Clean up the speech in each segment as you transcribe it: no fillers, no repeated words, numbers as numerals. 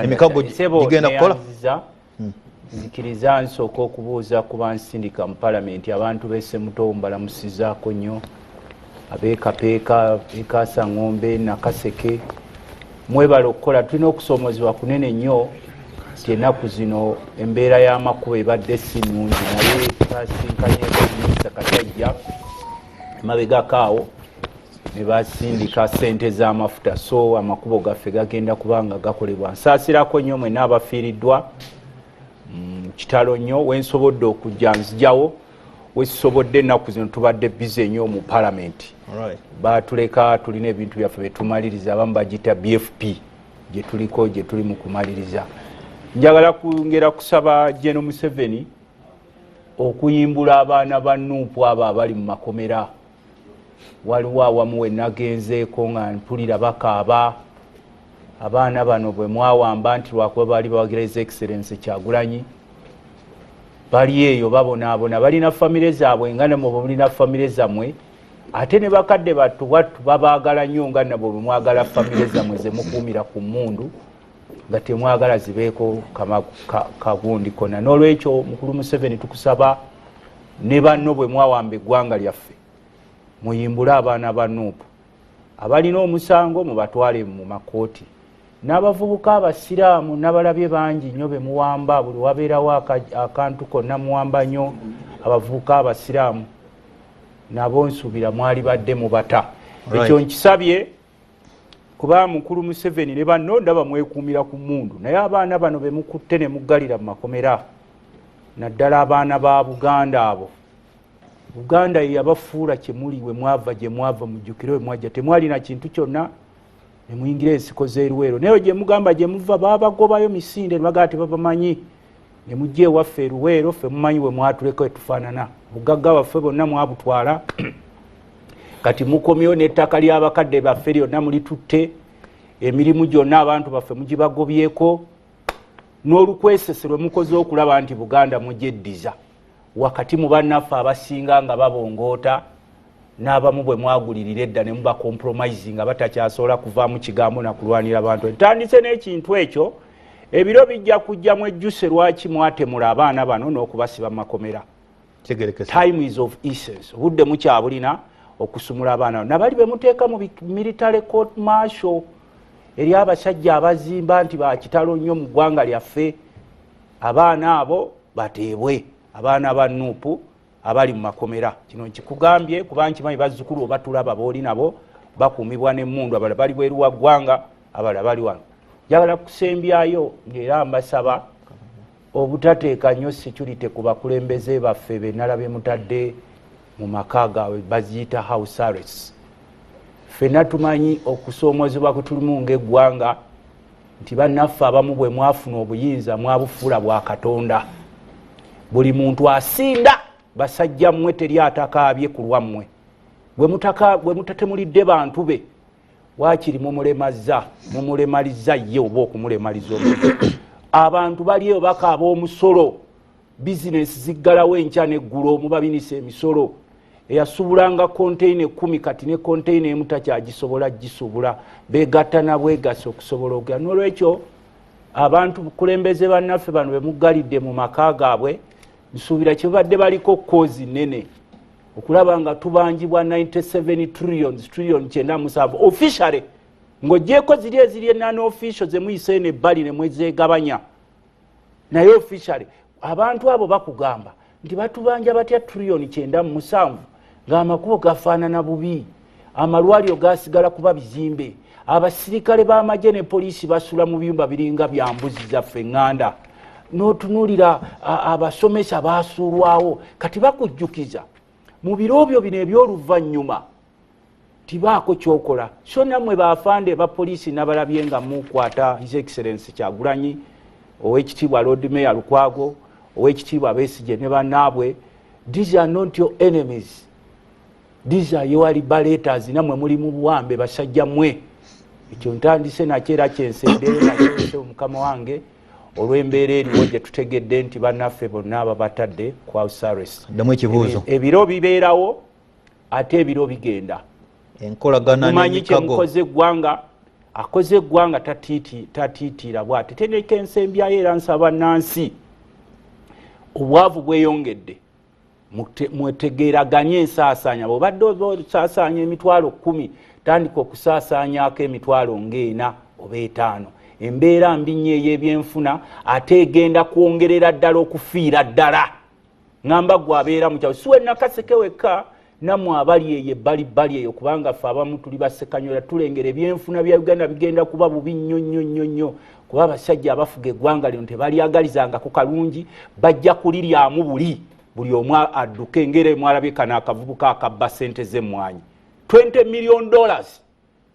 emikago gigenda kukola zikiriza nsooka okubuuza ku bansindika mu palamenti abantu b'e Mutobo balamusizaako nnyo abeekapeeka Bekaasa Ng'ombe Nakaseke mwebala okukola tulina okusoomozebwa kunene nnyo nti ennaku zino embeera y'amakubo ebadde si nnungi naye twasinkanye minisita Katajja mabegakaawo ne basindika ssente z'amafuta so amakubo gaffe gagenda kubanga gakolebwa nsaasirako nnyo mwenna abafiiriddwa kitalo nnyo wensobodde okujja nzijawo wesobodde ennaku zino tubadde bize nnyo mu palamenti batuleka tulina ebintu byaffe betumaliriza abamu bagita BFP gye tuliko gye tuli mu kumaliriza njagala kwongera kusaba General Museveni okuyimbula abaana ba Nuupu abo abali mu makomera waliwo awamu we nagenzeeko nga mpulira bakaaba abaana bano bwe mwawamba nti lwakuba bali bawagira His Excellency Kyagulanyi bali eyo babonaabona balina famire zaabwe nga namwe bwe mulina famire zammwe ate ne bakadde battu babaagala nnyo nga nabo bwe mwagala famire zammwe ze mukuumira ku mmundu nga temwagala zibeeko kagundi kona n'olwekyo mukulu Museveni tukusaba ne banno bwe mwawamba eggwanga lyaffe muyimbule abaana ba Nuupu abalina omusango mubatwale mu makooti n'abavubuka abasiraamu n'abalabye bangi nnyo be muwamba buli wabeerawo akantu konna muwamba nnyo abavubuka abasiraamu nabo nsuubira mwali badde mubata ekyo nkisabye kuba mukulu Museveni ne banno ndaba mwekuumira ku mmundu naye abaana bano be mukutte ne muggalira mu makomera naddala abaana ba Buganda abo Buganda yabafuula kyemuli we mwava gye mwava mujjukire we mwajja temwalina kintu kyonna ne muyingira ensiko z'eruweero naye gye mugamba gye muva babagobayo misinde ne bagaa tebabamanyi ne mujja ewaffe eruweero ffe mumanyi we mwatuleko etufaanana bugagga baffe bonna mwabutwala kati mukomyewo n'ettaka ly'abakadde baffe lyonna mulitutte emirimu gyonna abantu baffe mugibagobyeko n'olukwesese lwe mukoze okulaba nti Buganda mugyeddiza wakati mu bannaffe abasinga nga babongoota n'abamu bwe mwagulirira edda ne muba compromise nga batakyasobola kuvaamu kigambo na kulwanira abantu ntandise n'ekintu ekyo ebiro bijja kujjamu ejjuse lwaki mwatemula abaana bano n'okubasiba mu makomera time is of essence obudde mukyabulina okusumula abaana nabali be muteeka mu military court martial eri abasajja abazimba nti bakitalo nnyo mu ggwanga lyaffe abaana abo bateebwe abaana ba Nuupu abali mu makomera kino nkikugambye kuba nkimanyi bazzukulu obatulaba booli nabo bakuumibwa n'emmundu abalala bali bweru wa ggwanga abalala bali wano njagala kusembyayo ng'era mbasaba obutateeka nnyo security ku bakulembeze baffe be nalabye mutadde mu maka gaabwe baziyita house arrest ffenna tumanyi okusoomozebwa kwe tulimu ng'eggwanga nti bannaffe abamu bwe mwafuna obuyinza mwabufuula bwa Katonda buli muntu asinda basajja mmwe teri atakaabye ku lwammwe bwe mutatemulidde bantu be waakiri mumulemaliza ye oba okumulemaliza omuntu abantu baliyo bakaaba omusolo bizinesi ziggalawo enkya n'eggulo mubabinisa emisolo eyasubulanga konteina 10 kati ne konteina emu takyagisobola gisubula begatta na bwegasa okusobola okugera n'olwekyo abantu bukulembeze bannaffe bano be muggalidde mu maka gaabwe nsuubira kyebadde baliko kozi nene okulaba nga tubanjibwa 97 trillion kyenda musanvu officially ng'ogyeko ziri eziri enano official ze muyise n'ebbali ne mwezegabanya naye officially abantu abo bakugamba nti batubanja batya trillion kyenda musanvu ng'amakubo gafaanana bubi amalwaliro gasigala kuba bizimbe abasirikale b'amagye ne poliisi basula mu biyumba biringa bya mbuzi zaffe eŋŋanda n'otunuulira abasomesa baasuulwawo kati bakujjukiza mu biro byo bino eby'oluvannyuma tibaako kyokola so nammwe baafande ba poliisi nabalabye nga mukwata His Excellency Kyagulanyi ow'ekitiibwa Lord Mayor Lukwago ow'ekitiibwa Besigye ne bannaabwe these are not your enemies these are your liberators nammwe muli mu buwambe basajja mmwe ekyo ntandise nakyo era kyensendere nakyo mukama wange olw'embeera eriwo gye tutegedde nti bannaffe bonna ababatadde ku house arrest ddamu ekibuuzo ebiro bibeerawo ate ebiro bigenda enkolagana mumanyi kye mukoze eggwanga akoze eggwanga tatiitira bw'ati teneka ensembyayo era nsaba Nansi obwavu bweyongedde mwetegeraganye ensaasaanya bw'obadde osaasaanya emitwalo 10 tandika okusaasaanyako emitwalo nga 4 oba 5 embeera mbi nnyo ey'ebyenfuna ate egenda kwongerera ddala okufiira ddala ngamba gwe abeera mu kyalo siwe Nakaseke wekka namwe abali eyo ebbalibbali eyo kubanga ffe abamu tuli basekanyola tulengera ebyenfuna bya Uganda bigenda kuba bubi nnyo kuba abasajja abafuga eggwanga lino tebalyagalizangako kalungi bajja kuliryamu buli omu adduke ngere mwalabye kana akavubuka akabba ssente z'emmwanyi $20 million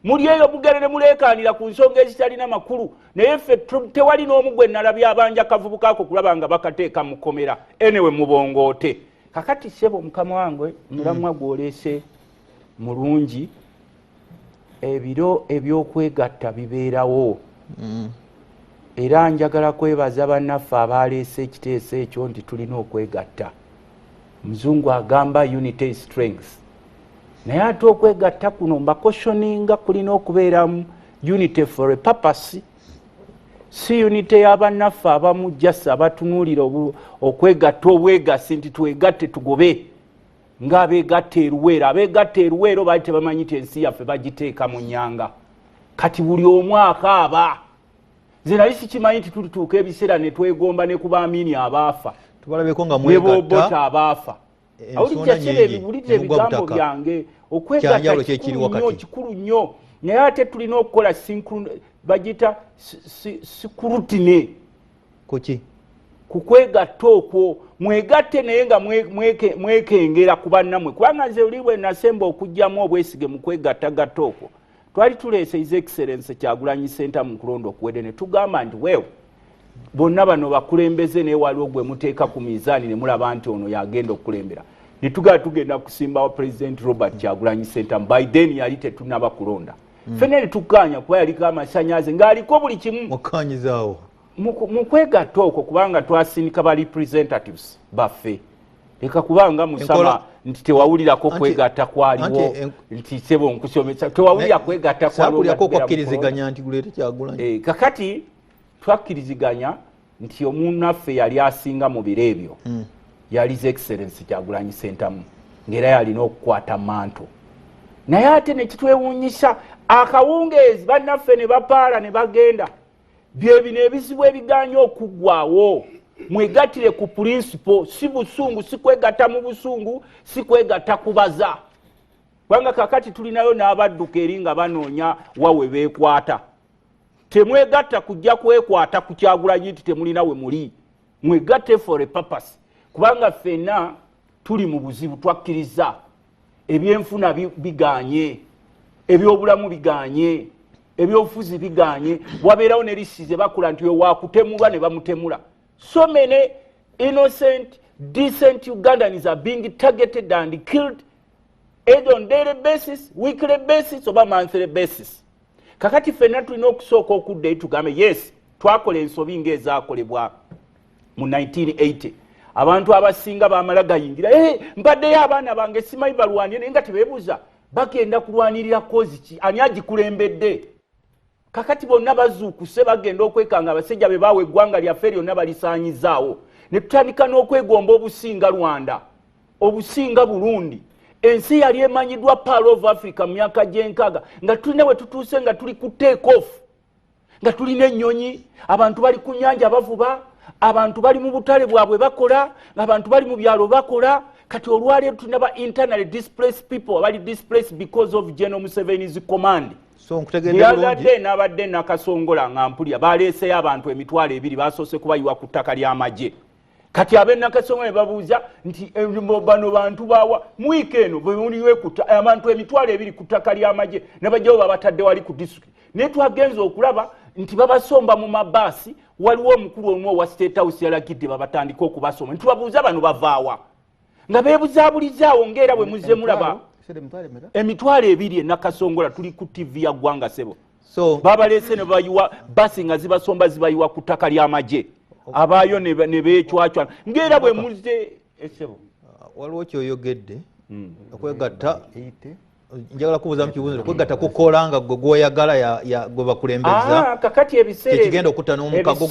muli eyo mugerere muleekaanira ku nsonga ezitalina makulu naye ffe tewali n'omu gwe nalabye abanja akavubuka ako kulaba nga bakateeka mu kkomera enewe mubongoote kakati sebo mukama wange mulamwa gwoleese mulungi ebiro ebyokwegatta bibeerawo era njagala kwebaza bannaffe abaleese ekiteeso ekyo nti tulina okwegatta muzungu agamba unity is strength naye ate okwegatta kuno mbakoshoninga kulina okubeeramu unity for a purpose si unity y'abannaffe abamu just abatunuulira okwegatta obwegasi nti twegatte tugobe ng'abeegatta eruweero baali tebamanyi ti ensi yaffe bagiteeka mu nnyanga kati buli omu akaaba nze nali sikimanyi nti tulituuka ebiseera ne twegomba ne ku baamiini abaafa nebobota abaafa awulijja kire ebibulire ebigambo byange okwegatta kikulu nnyo naye ate tulina okukola bagita sikurutine kukwegatta okwo mwegatte naye nga mwekengera ku bannammwe kubanga nze oli bwe nasemba okugjamu obwesige mu kwegattagatta okwo twali tuleese his excellence Kyagulanyi Center mu kulonda okuwedde ne tugamba nti weewo bonna bano bakulembeze naye waliwo gwe muteeka ku mizaani ne mulaba nti ono yagenda okukulembera ne tugenda kusimbawo President Robert Kyagulanyi Center by then yali tetunaba kulonda ffene ne tukkaanya kuba yaliko amasannyalaze ng'aliko buli kimu mukkaanyizaawo mu kwegatta okwo kubanga twasindika ba representatives baffe leka kubanga musama nti tewawulirako kwegatta kwaliwo nti sebo nkusomesa tewawulira kwegatta kwaliwo kwakkiriziganya nti guleete Kyagulanyi kakati twakkiriziganya nti omunnaffe yali asinga mu biro ebyo yali his excellence Kyagulanyi Center ng'era yalina okukwata manto naye ate ne kitwewuunyisa akawungeezi bannaffe ne bapaala ne bagenda byebino ebizibu ebiganya okuggwawo mwegattire ku principle si busungu si kwegatta mu busungu si kwegatta kubaza kubanga kakati tulinayo n'abadduka eri nga banoonya wawe beekwata temwegatta kujja kwekwata ku Kyagulanyi nti temulina we muli mwegatte for a purpose kubanga ffenna tuli mu buzibu twakkiriza ebyenfuna biganye ebyobulamu biganye ebyobufuzi biganye wabeerawo ne lisize bakula nti wakutemulwa ne bamutemula so many innocent decent Ugandans are being targeted and killed either on daily basis, weekly basis oba monthly basis kakati ffenna tulina okusooka okuddayo tugambe yes twakola ensobi ng'ezaakolebwa mu 1980 abantu abasinga bamala gayingira mbaddeyo abaana bange simanyi balwanire naye nga tebeebuuza bagenda kulwanirira kozi ki ani agikulembedde kakati bonna bazuukuse bagenda okwekanga abasajja be baawe eggwanga lyaffe lyonna balisaanyizaawo ne tutandika n'okwegomba obusinga Rwanda obusinga Burundi ensi yali emanyiddwa Pearl of Africa mu myaka gy'enkaaga nga tulina we tutuuse nga tuli ku take off nga tulina ennyonyi abantu bali ku nnyanja bavuba abantu bali mu butale bwabwe bakola abantu bali mu byalo bakola kati olwaleero tulina ba internally displaced people abali displaced because of General Museveni's command so nkutegeedde bulungi n'abadde Nakasongola nga mpulya baleeseyo abantu emitwalo 2 basoose kubayiwa ku ttaka ly'amagye kati ab'e Nakasongola ne babuuza nti bano bantu baawa mu wiiki eno bemuliwe abantu emitwalo 2 ku ttaka ly'amagye ne bajjawo babatadde wali ku district naye twagenza okulaba nti babasomba mu mabaasi waliwo omukulu omu owa State House yalagidde babatandika okubasoma nitubabuuza bano bavaawa nga beebuzaabulizaawo ng'era bwe muzze mulaba emitwalo 2 e Nakasongola tuli ku TV ya ggwanga sebo so babaleese ne bayiwa basi nga zibasomba zibayiwa ku ttaka ly'amagye abaayo ne beecwacwana ng'era bwe muzze esebo waliwo kyoyogedde okwegatta njagala kubuuza mu kibuuzo kwegatta kukola nga gwe gwoyagala ya gwe bakulembeza kakati ebiseera okutta n'omukago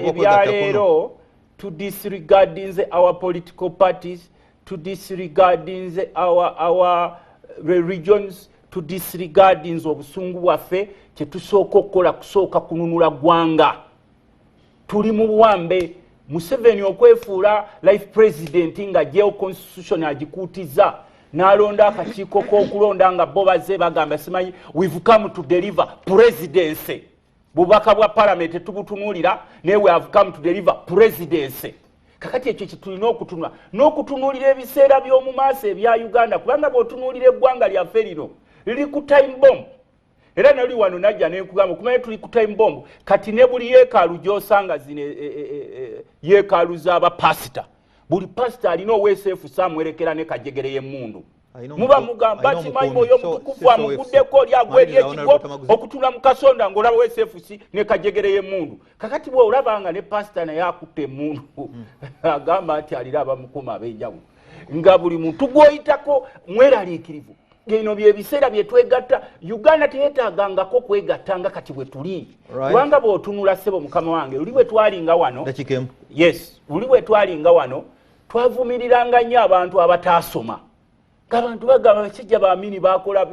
ebyaleero to disregarding our political parties, to disregarding our regions, to disregarding obusungu bwaffe kyetusooka okukola kusooka kununula ggwanga. Tuli mu buwambe. Museveni okwefuula life president nga jeo constitution agikuutiza n'alonda akakiiko k'okulonda nga bo bazze bagamba simanyi we've come to deliver presidency. Bubaka bwa parliament tubutunuulira naye we have come to deliver presidency. Kakati ekyo kitulina okutunula n'okutunuulira ebiseera by'omu maaso ebya Uganda kubanga bw'otunuulira eggwanga lyaffe lino liri ku time bomb. Era nali wano najja nekugamba kumanye tuli ku time bomb kati ne buli yeekaalu gy'osanga zino yeekaalu z'abapasita buli pasita alina oweeseefu saamwerekera ne kajegere y'emmundu muba mugamba kimanyi mwoyo omutukuvu amuguddeko lyagweri ekigo okutula mu kasonda ng'olaba weeseefu si ne kajegere y'emmundu kakati bw'olabanga ne pasita naye akutte emmundu agamba nti alira abamukuma ab'enjawulo nga buli muntu gw'oyitako mweraliikirivu. Gino byebiseera byetwegatta Uganda teyeetaagangako kwegattanga kati bwe tuli kubanga bw'otunula ssebo mukama wange luli bwe twalinga wano yes luli bwe twalinga wano twavumiriranga nnyo abantu abataasoma ng'abantu bagamba bakijja baamini baakola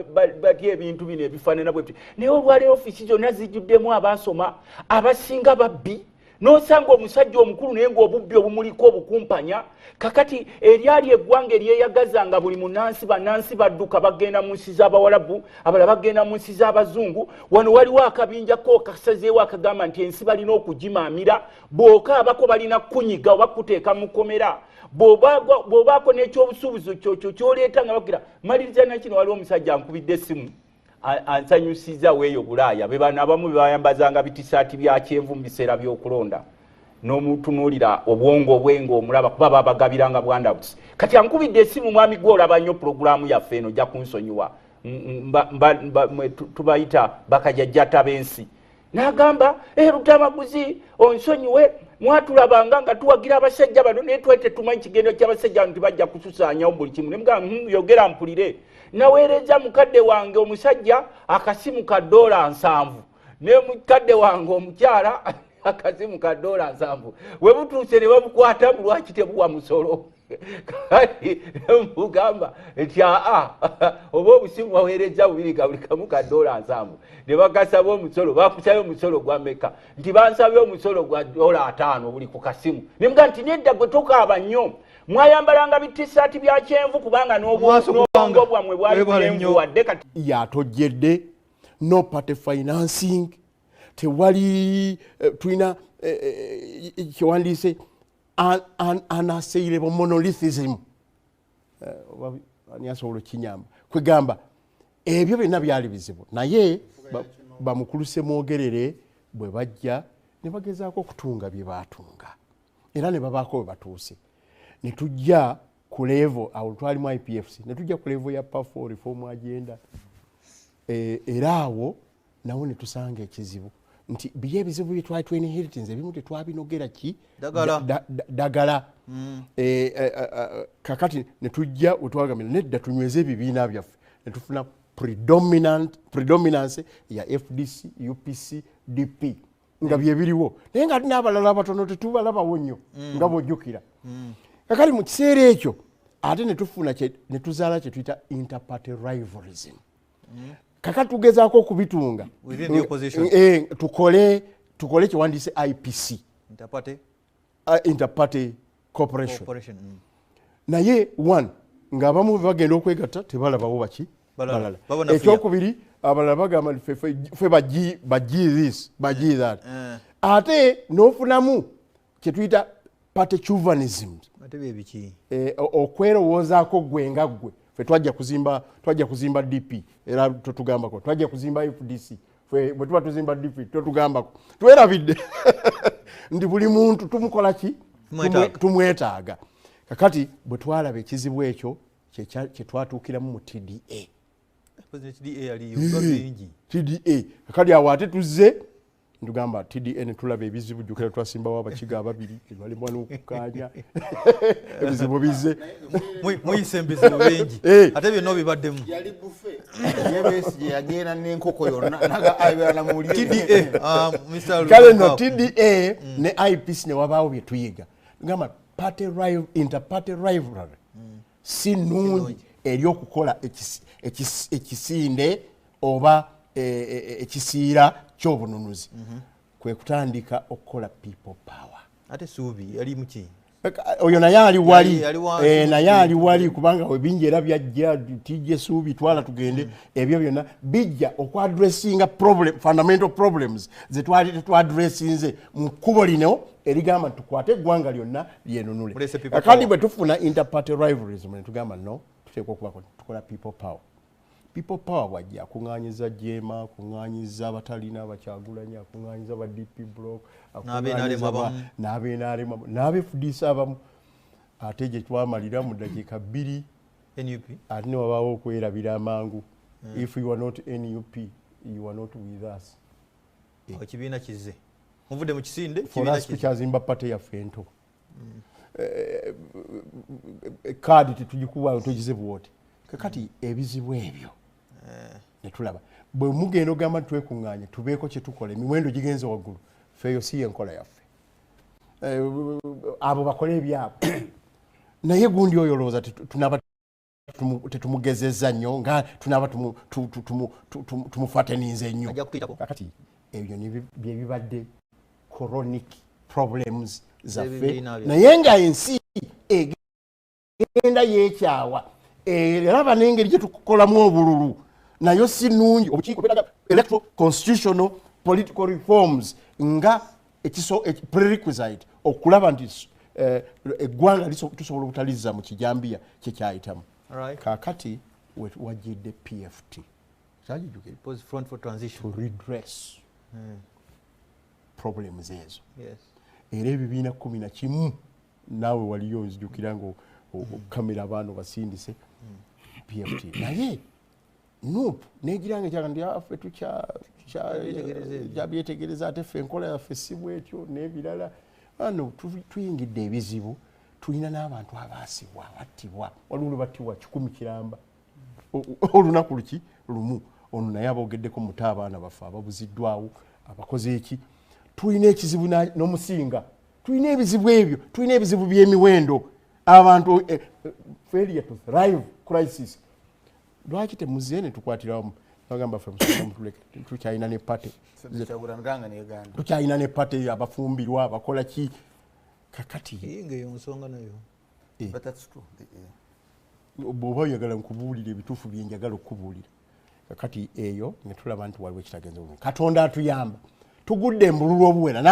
batya ebintu bino ebifaanana bwe naye olwaleero ofiisi zonna zijjuddemu abaasoma abasinga babbi n'osanga omusajja omukulu naye ng'obubbi obumuliko obukumpanya kakati eryali eggwanga eryeyagazanga buli munansi bannansi badduka bagenda mu nsi z'abawalabu abalala bagenda mu nsi z'abazungu wano waliwo akabinjako kasazeewo akagamba nti ensi balina okugimaamira bw'okaabako balina kunyiga oba kuteeka mu kkomera bw'obaako n'ekyobusuubuzi kyoleeta nga bagira maliriza nakino waliwo omusajja ankubidde essimu ansanyusiza weeyo Bulaaya be bano abamu bebayambazanga bitisaati bya kyenvu mu biseera by'okulonda n'omutunuulira obwongo obwengo omulaba kuba babagabiranga bwandabusi kati ankubidde essimu mwami gwe olaba nnyo pulogulaamu yaffe eno ojja kunsonyiwa tubayita bakajajjata b'ensi n'agamba Luttamaguzi onsonyiwe mwatulabanga nga tuwagira abasajja bano naye twete tumanyi kigendo ky'abasajja bano tibajja kususaanyawo buli kimu ne mugamba yogera mpulire naweereza mukadde wange omusajja akasimu ka $7 ne mukadde wange omukyala akasimu ka $7 we butuuse ne babukwata lwaki tebuwa musolo kati mugamba nti oba obusimu waweereza bubiri ga buli kamu ka $7 ne bagasaba omusolo bakusaba omusolo gwa meka nti bansabye omusolo gwa $5 buli ku kasimu ne mugamba nti nedda gwe tokaaba nnyo mwayambalanga bitisaati bya kyenvu kubanga n'obwongo bwammwe bwali kyenvu wadde kati yatojjedde no party financing tewali tulina kyewandiise unassailable monolithism ani asobola okinyamba kwegamba ebyo byonna byali bizibu naye bamukuluse mwogerere bwe bajja ne bagezaako okutunga bye baatunga era ne babaako we batuuse ne tujja ku level awo twali mu IPFC ne tujja ku level ya PAFO reform agenda era awo nawo ne tusanga ekizibu nti biye ebizibu bye twali inheritance ebimu tetwabinogera ki dagala kakati ne tujja wetwagamira nedda tunyweze ebibiina byaffe ne tufuna predominance ya FDC UPC DP nga bye biriwo naye nga n'abalala abatono tetubalabawo nnyo nga bw'ojjukira kakali mu kiseera ekyo ate ne tufuna ne tuzaala kye tuyita interparty rivalryism kakati tugezaako okubitunga tukole kyewandiise IPC interparty corporation naye one ng'abamu bagenda okwegatta tebalabawo baki balala ekyokubiri abalala bagamba ffe bagi this bagi that ate n'ofunamu kyetuyita party chauvinism okwerowoozaako gwe nga gwe ffe twajja kuzimba DP era totugambako twajja kuzimba FDC ffe bwe tuba tuzimba DP totugambako twerabidde ndi buli muntu tumukola ki tumwetaaga kakati bwe twalaba ekizibu ekyo kyetwatuukiramu mu TDA kakati awo ate tuzze ntugamba TDA ne tulaba ebizibu jjukira twasimbawo abakiga ababiri tebalemwa n'okukaanya ebizibu bizze muyise ebizibu bingi ate byonna obibaddemu Yebesi yagenda n'enkoko yonna naga ayibera na mulire. TDA Mr. Kale no TDA ne IPC ne wabaawo bye tuyiga. Ngamba interparty rivalry. Si nungi eri okukola ekisinde oba ekisiira ky'obununuzi. Kwe kutandika okukola people power. Ate suubi yali muki? Oyo naye ali wali kubanga ebingi era byajja tijje suubi twala tugende ebyo byonna bijja okwadressinga fundamental problems ze twali twadressinze mu kkubo lino erigamba tukwate eggwanga lyonna lyenunule. Kandi bwe tufuna interparty rivalries mwe tugamba no tuteekwa okuba tukola people power. People power wajja kuŋŋaanyiza Jema, kuŋŋaanyiza abatalina abakyagulanya, kuŋŋaanyiza aba DP block, n'abeefudiisa abamu. Ate gye twamalira mu ddakiika 2 NUP ate ne wabaawo okwerabira amangu. If you are not NUP, you are not with us. Ekibiina kize muvudde mu kisinde kibiina kize tukyazimba pate yaffe ento. Kaadi tetugikuwa tugize bwoti. Kakati ebizibu ebyo netulaba bwe mugendo gamba twekuŋŋaanye tubeeko kye tukola emiwendo gigenze waggulu feeyo si yenkola yaffe abo bakole ebyabwe naye gundi oyo olowooza tunaba tetumugezezza nnyo nga tunaba tumufateninze nnyo. Kakati ebyo bye bibadde chronic problems zaffe naye nga ensi egenda yeekyawa eraba n'engeri gye tukolamu obululu nayo si nnungi. Obukiiko bwetaaga electoral constitutional political reforms nga prerequisite okulaba nti eggwanga tusobola obutalizza mu kijambiya kyekyayitamu. Kaakati wajjidde PFT Front for Transition to redress problems ezo. Era ebibiina 11 naawe waliyo onzijukira nga kamera abaana basindise PFT naye nup negiranga ekyaga ndi affe tukyabytegereza ate ffe enkola yaffe si bwetyo n'ebirala ano tuyingidde ebizibu. Tulina n'abantu abaasibwa abattibwa waliwo battibwa 100 kiramba olunaku luki lumu. Ono naye aboogeddeko muto abaana baffe ababuziddwawo abakoze eki. Tulina ekizibu n'omusinga. Tulina ebizibu ebyo. Tulina ebizibu by'emiwendo. Abantu failure to thrive crisis. Lwaki temuze ne tukwatiramu bagamba ffe musoma mutuleke tukyalina ne pate tukyalina ne pate abafumbirwa abakola ki kakati ngeyo nsonga nayo. But that's true. Bw'oba oyagala nkubuulira ebituufu bye njagala okubuulira kakati eyo ne tulaba nti waliwo ekitagenze bulungi. Katonda atuyamba tugudde embululu obuwera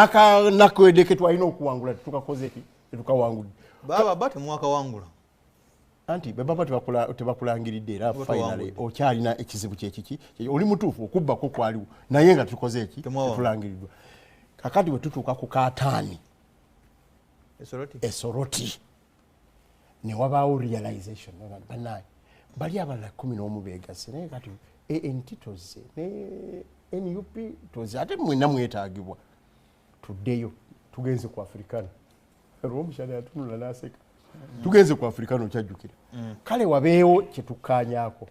nakwedeke twalina okuwangula tetukakoze ki tetukawangudde baba temwaka wangula anti baba tebakulangiridde era finally okyalina ekizibu kyekiki oli mutuufu okubbako kwaliwo naye nga tukoze eki tetulangiriddwa. Kakati bwe tutuuka ku Kaataani Esoroti ne wabaawo realization banaye bali abalala 11 beegasse naye kati ANT toze ne NUP toze ate mwenna mwetaagibwa. Tuddeyo tugenze ku Africana Romushana yatunula naseka. Tugenze ku Africana okyajjukira. Kale wabeewo kye tukkaanyaako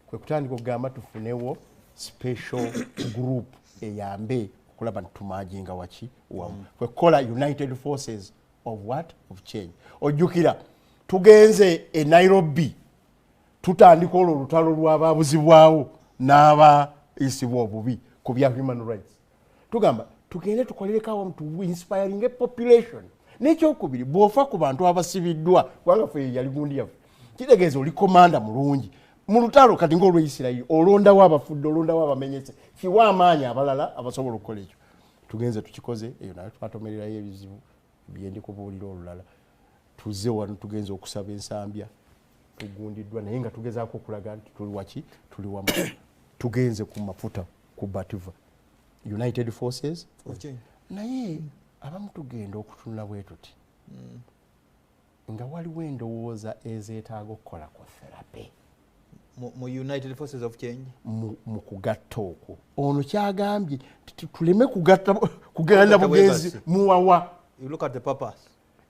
kwe kutandika okugamba tufunewo special group eyambe okulaba nti tumaaginga waki wamu kwe kukola United Forces of what? Of change. Ojjukira tugenze e Nairobi tutandika olwo olutalo lw'ababuzibwawo n'abayisibwa obubi ku bya human rights. Tugamba tugende tukolere awamu tu inspiring a population. N'ekyokubiri bw'ofa ku bantu abasibiddwa kubanga ffe yali gundi yaffe kitegeeza oli komanda mulungi mu lutalo kati ng'olw'Isirayiri olondawo abafudde olondawo abamenyese kiwa amaanyi abalala abasobola okukola ekyo. Tugenze tukikoze eyo naye twatomererayo ebizibu byendi kubuulira olulala. Tuzze wano tugenze okusaba ensambya tugundiddwa naye nga tugezaako okulaga nti tuli waki tuli wamu. Tugenze ku mafuta ku Bativa United Forces of Change naye abamu tugenda okutunula bwe tuti nga waliwo endowooza ezeetaaga okukola ku therapy mu United Forces of Change mu kugatta okwo. Ono kyagambye tuleme kugenda bugenzi muwawa. You look at the purpose.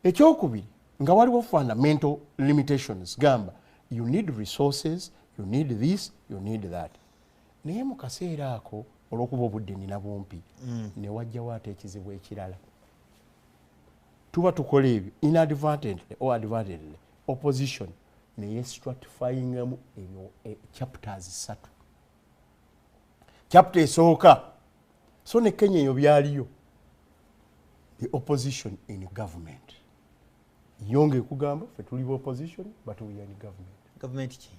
Ekyokubiri nga waliwo fundamental limitations gamba you need resources, you need this, you need that. Naye mu kaseera ako olw'okuba obudde nina bumpi ne wajjawo ate ekizibu ekirala. Tuba tukola ebyo inadvertently or advertently opposition naye stratifyingamu ebyo chapters 3. Chapter esooka so ne Kenya eyo byaliyo the opposition in government. Yonge kugamba fe tuli opposition but we are in government. Government ki?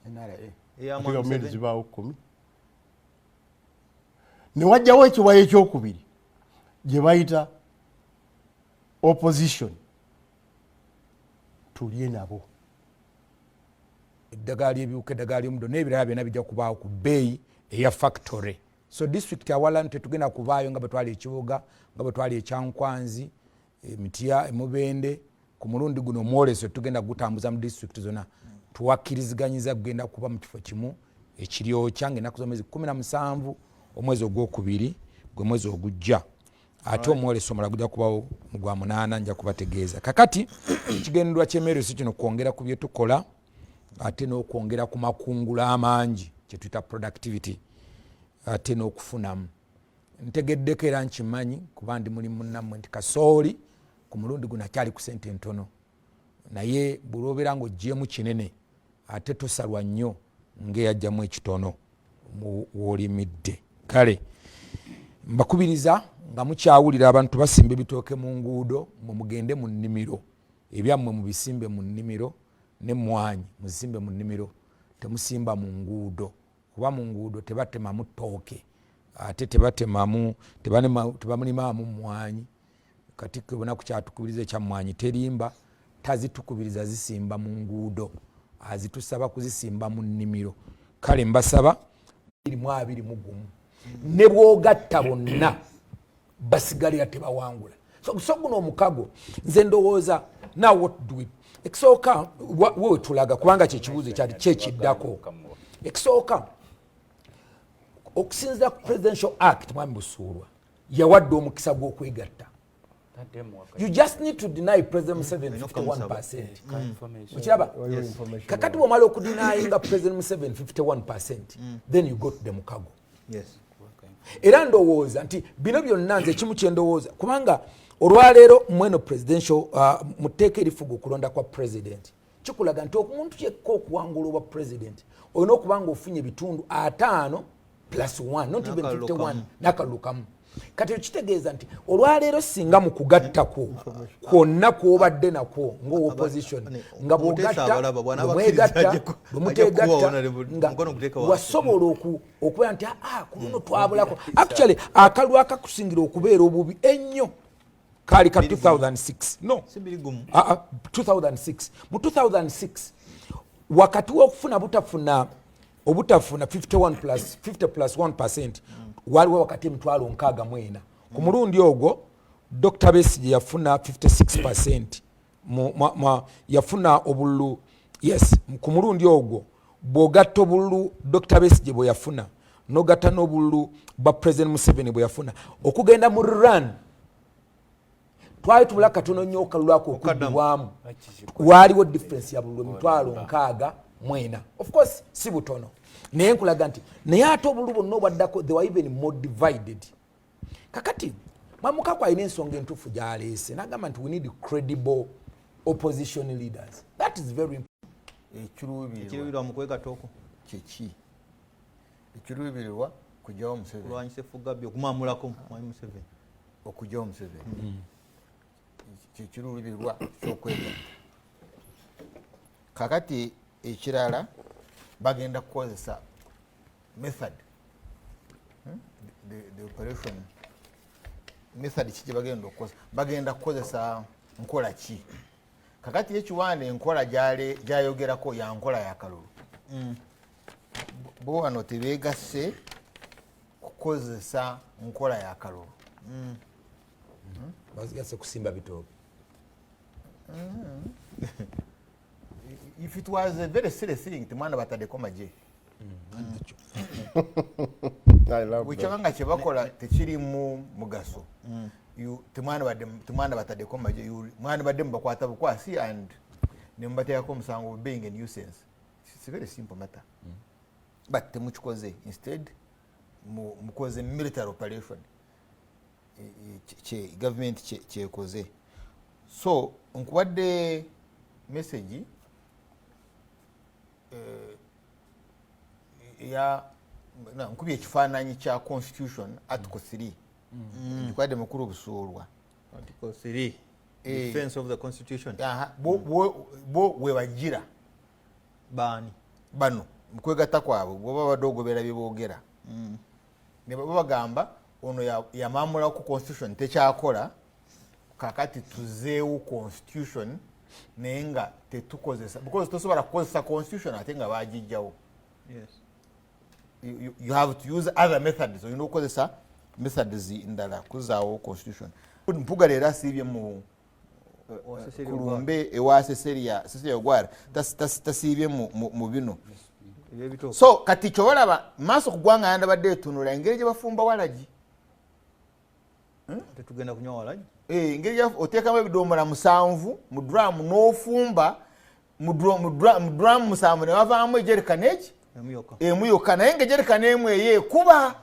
NRA. Government zibaawo 10. Ne wajjawo ekiwayo ekyokubiri gye bayita opposition tulye nabo. Eddagala ly'ebiwuka, eddagala ly'omuddo n'ebirala byonna bijja kubaawo ku bbeeyi eya factory. So district awalantu tetugenda kuvaayo nga bwe twali ekibuga, nga bwe twali ekyankwanzi, Emitya, Emubende. Ku mulundi guno omwoleso tugenda gutambuza mu district zonna. Tuwakkiriziganyiza kugenda kuba mu kifo kimu ekiryokya ng'ennaku z'omwezi 17 omwezi ogwokubiri gwe mwezi ogujja. Ate omwoleso omulala gujja kubawo mu gwa 8 nja kubategeeza. Kakati ekigendwa ky'emmeereso kino kwongera ku bye tukola ate n'okwongera ku makungula amangi kye tuyita productivity ate n'okufunamu. Ntegeddeko era nkimanyi kuba ndi muli munnammwe nti kasooli ku mulundi guno akyali ku ssente ntono naye bw'obeera ng'oggyemu kinene ate tosalwa nnyo ng'eyajjamu ekitono w'olimidde. Kale mbakubiriza nga mukyawulira abantu basimba ebitooke mu nguudo mwe mugende mu nnimiro ebyammwe mubisimbe mu nnimiro n'emmwanyi muzisimbe mu nnimiro temusimba mu nguudo kuba mu nguudo tebatemamu ttooke ate tebamulimaamu mmwanyi. Kati bonaku kyatukubiriza ekyammwanyi terimba tazitukubiriza zisimba mu nguudo azitusaba kuzisimba mu nnimiro. Kale mbasaba 20 ne bwogatta bonna basigalira tebawangula. So guno omukago nze ndowooza now what do we ekisooka wewe tulaga kubanga kyekibuuzo kyali kyekiddako. Ekisooka okusinziira ku presidential act mwami Busuulwa yawadde omukisa gw'okwegatta. You just need to deny President Museveni 51%. Ukiraba? Kakati bw'omala okudinayinga President Museveni 51%, then you go to the mukago. Yes. Era ndowooza nti bino byonna nze ekimu kye ndowooza kubanga olwaleero mweno presidential muteeka erifuga okulonda kwa president kikulaga nti omuntu yekka okuwangula obwa president olina okuba nga ofunye ebitundu 5 plus 1 not even 51 n'akalulu. Kati ekitegeeza nti olwaleero singa mu kugattako kwonna kw'obadde nakwo ng'opposition nga bw'ogatta bwemwegatta bwemuteegatta nga wasobola okubeera nti ku luno twabulako. Actually akalulu akakusingira okubeera obubi ennyo kaali ka 2006 no 2006 mu 2006 wakati w'okufuna obutafuna 50 plus 1% waliwo wakati emitwalo 64. Ku mulundi ogwo Dr. Besigye yafuna 56%. Yafuna obululu yes ku mulundi ogwo bw'ogatta obululu Dr. Besigye bwe yafuna n'ogatta n'obululu ba President Museveni bwe yafuna okugenda mu run twali tubula katono nnyo okalulu ako okuddibwamu waliwo difference ya bululu emitwalo 64. Of course si butono naye nkulaga nti naye ate obululu bonna obwaddako they were even more divided. Kakati Mamukako alina ensonga entuufu gy'aleese n'agamba nti we need credible opposition leaders. That is very important. Ekiruubirirwa mu kwegatta okwo kiki ekiruubirirwa kujjawo Museveni kulwanyisa effugabbi okumwamulako mwami Museveni okujjawo Museveni kyekiruubirirwa ky'okwegatta. Kakati ekirala bagenda kukozesa method the operation method kiki bagenda kukozesa nkola ki. Kakati ekiwanda enkola gyayogerako ya nkola ya kalulu bo wano tebeegasse kukozesa nkola ya kalulu bazigasse kusimba bitooke. If it was a very serious thing temwana bataddeko magye wekyabanga kyebakola tekirimu mugaso temwana bataddeko magye mwana badde mubakwata bukwasi and nemubateekako omusango being a nuisance. it's a very simple matter. But temukikoze instead mukoze military operation government kyekoze. So nkuwadde message ya nkubye ekifaananyi kya constitution article 3 nkuwadde mukulu obusuulwa article 3 defense of the constitution. bo webagira bani bano mukwegatta kwabwe bwoba badde ogobera bye boogera ne baba bagamba ono yamamula ku constitution tekyakola kakati tuzeewo constitution naye nga tetukozesa because tosobola kukozesa constitution ate nga bagijjawo. Yes. You have to use other methods. Olina okukozesa methods ndala kuzaawo constitution. Mpuga leero asiibye mu kulumbe ewa Cecilia Ogwara tasiibye mu bino. So kati kyobalaba maaso ku ggwanga yandabadde etunula engeri gye bafumba walagi. Tetugenda kunywa walagi? Engeri gye oteekamu ebidomola 7 mu drum n'ofumba mu drum 7 ne wavaamu ejerikani eki emuyoka naye nga ejerikani emu eyeekuba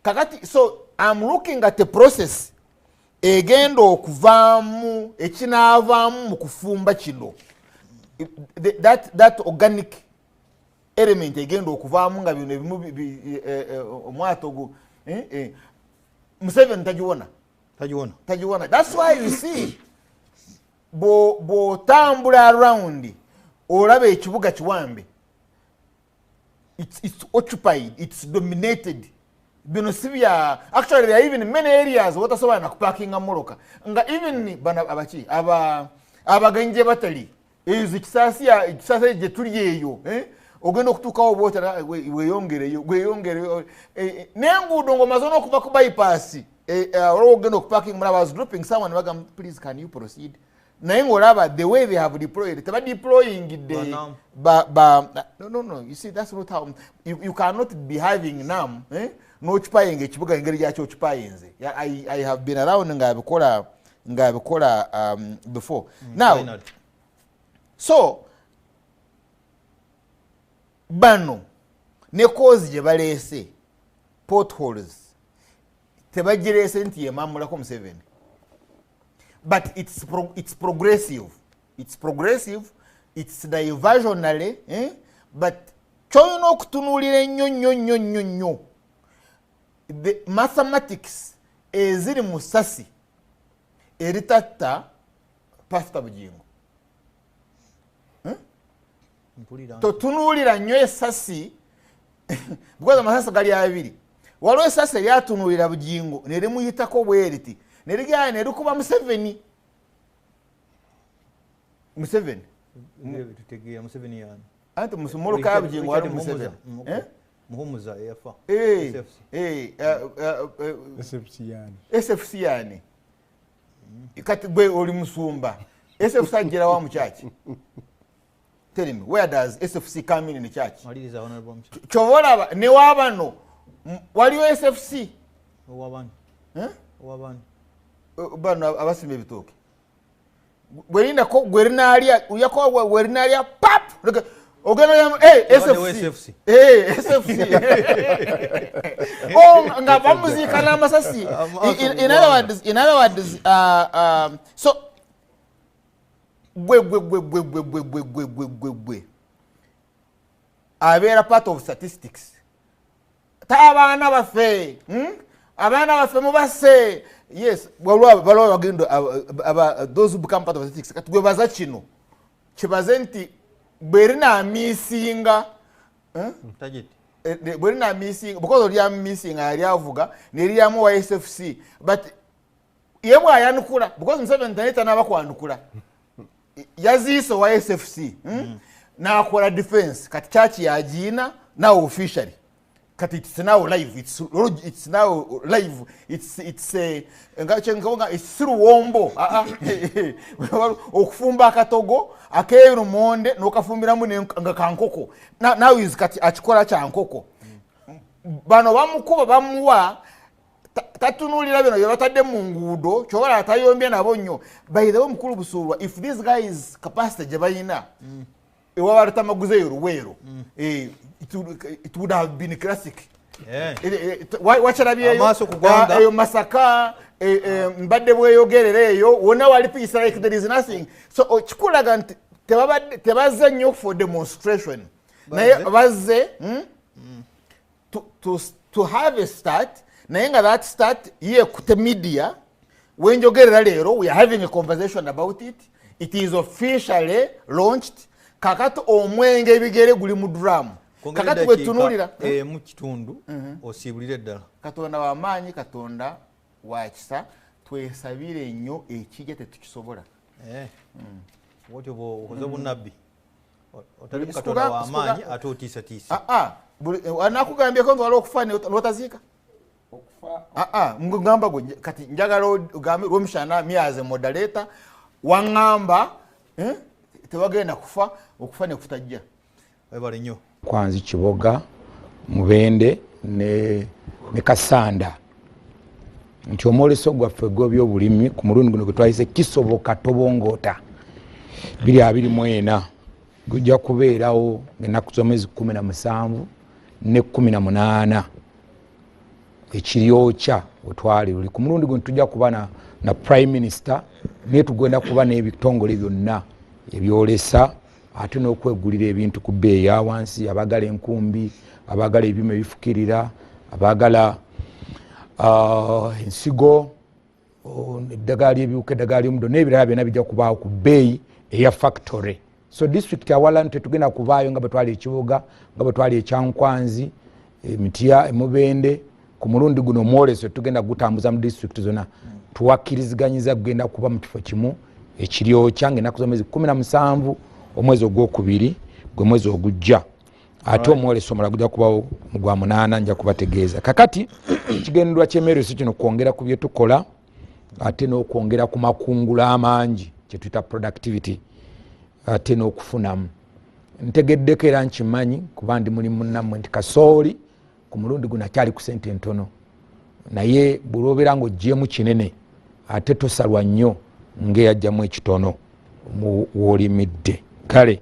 kakati. So I'm looking at the process egenda okuvaamu ekinaavaamu mu kufumba kino, that organic element egenda okuvaamu nga bino ebimu omwato ogu Museveni tagiwona. That's why you see bw'otambula around olaba ekibuga kiwambe it's occupied, it's dominated. Bino sibya actually there are even many areas watasobola na kuparkinga moloka nga even bana abachi abagenje batali ezo kisasi gye tuli eyo ogenda okutuukawo bwotera weyongereyo nenguudo ngomazono okuva ku bypass ogenda okuparking mulaba was dropping someone bagam please can you proceed naye ng'olaba the way they have deployed teba deploying the no you see that's not how you cannot be having NAM n'okipayinga ekibuga engeri gyakyo okipayinze. I have been around nga bikola before now. So bano ne cause gye baleese potholes tebagireese nti yemamulako Museveni, but it's progressive, it's diversionary but kyoyina okutunuulira ennyo the mathematics eziri mu ssasi eritatta Pastor Bugingo. Totunuulira nnyo essasi because amasasi gali abiri, waliwo essasi eryatunuulira Bugingo ne limuyitako bwe riti ne ligenda ne likuba Museveni tutegeera Museveni yani anti musumuluka ya Bugingo wali Museveni muhumuza eyafa SFC yani kati gwe oli musumba SFC ajira wa muchachi. Tell me, where does SFC come in the church? Chovola ne wabano waliyo SFC bano abasimba ebitooke gwerinda ko gwerinaalya uyako gwerinaalya pap ogenda SFC nga bamuzika n'amasasi. In other words so gwe abeera part of statistics. Abaana baffe mubase yes balwa bagendo those who become part of statistics kati gwe baza kino kibaze nti bwerina misinga bwerina misinga because oli misinga yali avuga nelyamu wa SFC but yemwe ayanukula because Museveni taneta n'abakwanukula yaziiso wa SFC n'akola defense kati church yagina now officially kati it's now live, it's now live, it's ngachenga it's ruwombo okufumba akatogo akeero monde nokafumbiramu nga kankoko now is kati achikola cha nkoko bano bamukuba bamuwa tatunulira bino yabatadde mu nguudo kyobola atayombye nabo nnyo by the way mukulu busulwa if these guys capacity gye bayina ewaba Luttamaguzi eyo Luweero it would have been classic. Wachirabyeyo eyo Masaka mbadde bweyogerera eyo wonna wali peace like there is nothing. So kikulaga nti tebazze nnyo for demonstration naye bazze to have a start naye nga that start yekute media wenjogerera leero we are having a conversation about it. It is officially launched. Kakati omwenge ebigere guli mu drum. Kakati wetunulira mu kitundu osibulire ddala. Katonda wa maanyi, Katonda wa kisa, twesabire nnyo ekijja tetukisobola. Wotyo okoze bunnabbi. Otali Katonda wa maanyi ate otiisa. Anakugambye ko wali okufa n'otaziika. Mugamba gwe kati njagala ogambe Romshana myaze moderator wangamba tewagenda kufa okufa ne kutajja. Webale nnyo. Kwanzi Kiboga, Mubende ne Kasanda. Nti omwoleso gwaffe gw'ebyobulimi ku mulundi guno gwe twayise kisoboka tobongoota 2024 gujja kubeerawo ng'ennaku z'omwezi 17 ne 18 ekiryokya wetwali luli ku mulundi guno tujja kuba na prime minister naye tugenda kuba n'ebitongole byonna ebyolesa ate n'okwegulira ebintu ku bbeeyi ya wansi, abagala enkumbi, abagala ebyuma ebifukirira, abagala ensigo, eddagala ly'ebiwuka, eddagala ly'omuddo n'ebirala byonna bijja kubaawo ku bbeeyi eya factory. So district ya Walantu tetugenda kuvaayo nga bwe twali Ekibuga, nga bwe twali Ekyankwanzi, Mitiya, Mubende. Ku mulundi guno omwoleso tugenda gutambuza mu district zonna tuwakkiriziganyiza kugenda kuba mu kifo kimu ekiryokya ng'ennaku z'omwezi 17 omwezi ogwokubiri gwe mwezi ogujja ate omwoleso omulala gujja kubawo mu gwa 8 nja kubategeeza. Kakati ekigenderwa ky'emmeereso kino kwongera ku bye tukola ate n'okwongera ku makungula amangi kye tuyita productivity ate n'okufunamu. Ntegeddeko era nkimanyi kuba ndi muli munnammwe nti kasooli ku mulundi guno akyali ku sente entono naye bw'olwobeera ng'oggyemu kinene ate tosalwa nnyo ng'eyajjamu ekitono w'olimidde. Kale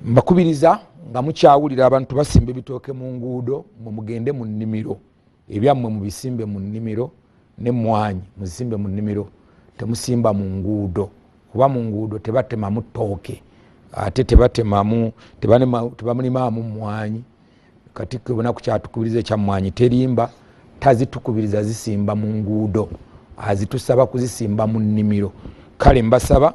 mbakubiriza nga mukyawulira abantu basimba ebitooke mu nguudo mwe mugende mu nnimiro ebyammwe mubisimbe mu nnimiro n'emmwanyi muzisimbe mu nnimiro temusimba mu nguudo kuba mu nguudo tebatemamu ttooke ate tebamulimaamu mmwanyi. Kati kubona ku kyatukubiriza ekyammwanyi terimba tazitukubiriza zisimba mu nguudo azitusaba kuzisimba mu nnimiro. Kale mbasaba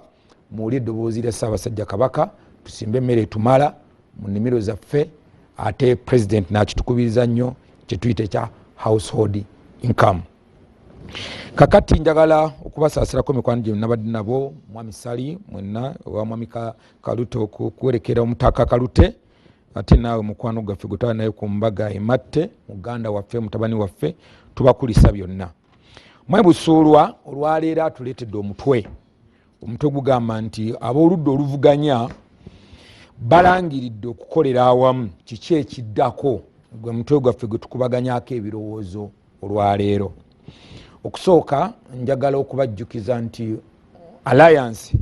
muwulire eddoboozi lya Ssaabasajja Kabaka tusimbe emmere etumala mu nnimiro zaffe ate president n'akitukubiriza nnyo kye tuyita ekya household income. Kakati njagala okubasaasirako mikwano gye nabadde nabo Mwami Sali mwenna owa Mwami Kalute okuwerekera Omutaka Kalute ate naawe mukwano gwaffe gwe twali naye ku mbaga ematte muganda waffe mutabani waffe tubakulisa byonna. Mwami Busuulwa olwaleero atuleetedde omutwe gugamba nti ab'oludda oluvuganya balangiridde okukolera awamu kiki ekiddako gwe mutwe gwaffe gwe tukubaganyako ebirowoozo olwaleero. Okusooka njagala okubajjukiza nti alliance